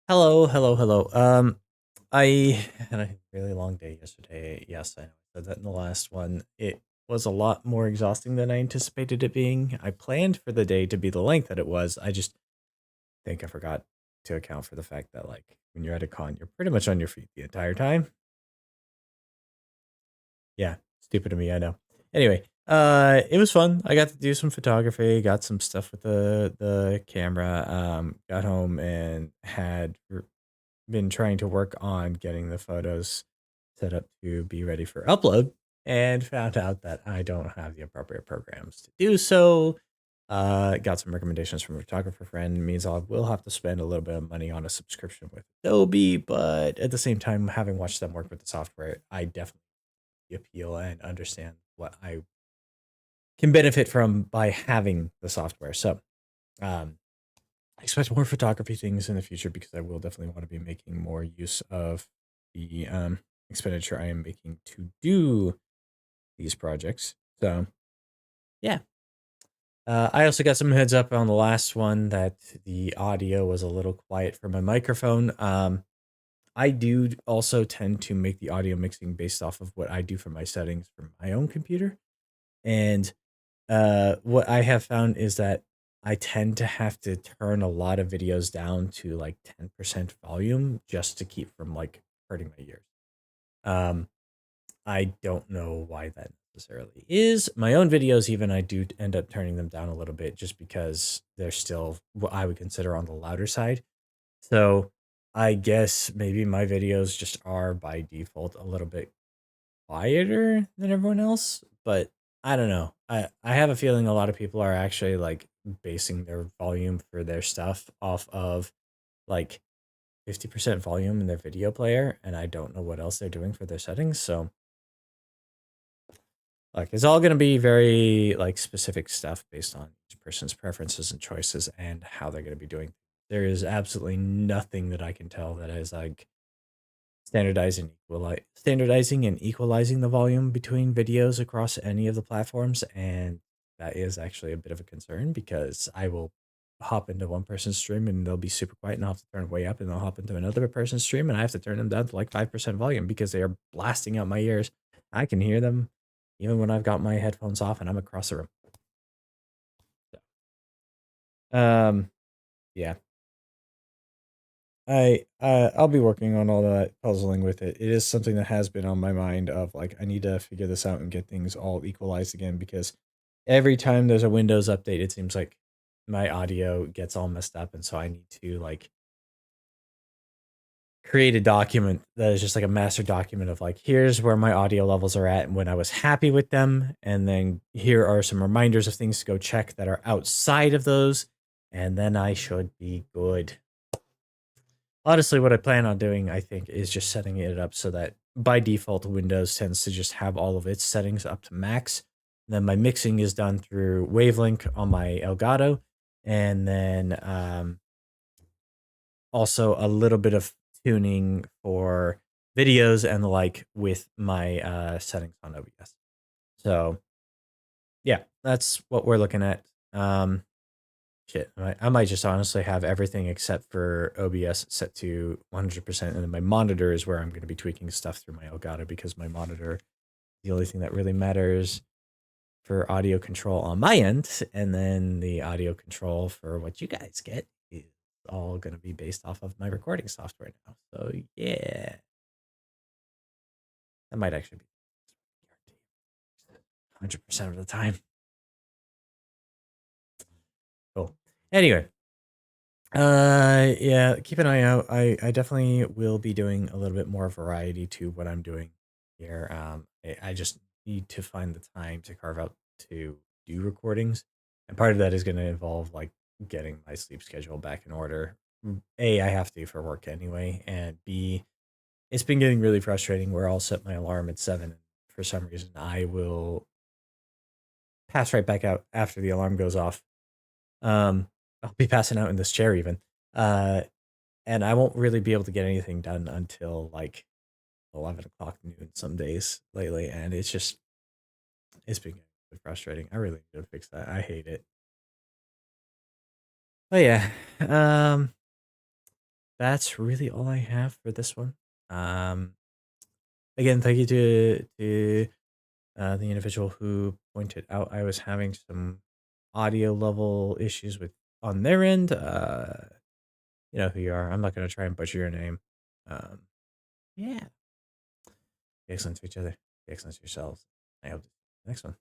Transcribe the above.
Hello, hello, hello. I had a really long day yesterday. Yes, I know. I said that in the last one. It was a lot more exhausting than I anticipated it being. I planned for the day to be the length that it was. I just think I forgot to account for the fact that, like, when you're at a con, you're pretty much on your feet the entire time. Yeah, stupid of me, I know. Anyway, it was fun. I got to do some photography, got some stuff with the camera. Got home and had been trying to work on getting the photos set up to be ready for upload and found out that I don't have the appropriate programs to do so. Got some recommendations from a photographer friend. Means I will have to spend a little bit of money on a subscription with Adobe, but at the same time, having watched them work with the software, I definitely appeal and understand what I can benefit from by having the software. So, um, I expect more photography things in the future because I will definitely want to be making more use of the expenditure I am making to do these projects. So yeah, I also got some heads up on the last one that the audio was a little quiet for my microphone. I do also tend to make the audio mixing based off of what I do for my settings for my own computer, and what I have found is that I tend to have to turn a lot of videos down to like 10% volume just to keep from like hurting my ears. Um, I don't know why that necessarily is. My own videos, even I do end up turning them down a little bit just because they're still what I would consider on the louder side. So I guess maybe my videos just are by default a little bit quieter than everyone else, but I don't know. I have a feeling a lot of people are actually like basing their volume for their stuff off of like 50% volume in their video player, and I don't know what else they're doing for their settings. So like it's all going to be very like specific stuff based on each person's preferences and choices and how they're going to be doing. There is absolutely nothing that I can tell that is like standardizing and equalizing the volume between videos across any of the platforms, and that is actually a bit of a concern because I will hop into one person's stream and they'll be super quiet and I'll have to turn it way up, and I'll hop into another person's stream and I have to turn them down to like 5% volume because they are blasting out my ears. I can hear them even when I've got my headphones off and I'm across the room. Um, yeah. I'll be working on all that puzzling with it. It is something that has been on my mind of like I need to figure this out and get things all equalized again because every time there's a Windows update, it seems like my audio gets all messed up, and so I need to like create a document that is just like a master document of like here's where my audio levels are at and when I was happy with them, and then here are some reminders of things to go check that are outside of those, and then I should be good. Honestly, what I plan on doing, I think, is just setting it up so that by default, Windows tends to just have all of its settings up to max. Then my mixing is done through Wavelink on my Elgato, and then also a little bit of tuning for videos and the like with my settings on OBS. So yeah, that's what we're looking at. Um, Shit, I might just honestly have everything except for OBS set to 100%, and then my monitor is where I'm going to be tweaking stuff through my Elgato because my monitor is the only thing that really matters for audio control on my end, and then the audio control for what you guys get is all going to be based off of my recording software now. So yeah, that might actually be 100% of the time. Cool. Anyway, yeah, keep an eye out. I definitely will be doing a little bit more variety to what I'm doing here. I just need to find the time to carve out to do recordings, and part of that is going to involve like getting my sleep schedule back in order. A, I have to for work anyway, and B, it's been getting really frustrating where I'll set my alarm at 7, and for some reason I will pass right back out after the alarm goes off. Um, I'll be passing out in this chair even. Uh, and I won't really be able to get anything done until like 11 o'clock noon some days lately, and it's been getting frustrating. I really need to fix that. I hate it. But yeah, um, that's really all I have for this one. Um, Again, thank you to the individual who pointed out I was having some audio level issues with on their end. You know who you are. I'm not gonna try and butcher your name. Um, yeah. Be excellent to each other. Be excellent to yourselves. I hope to see you in the next one.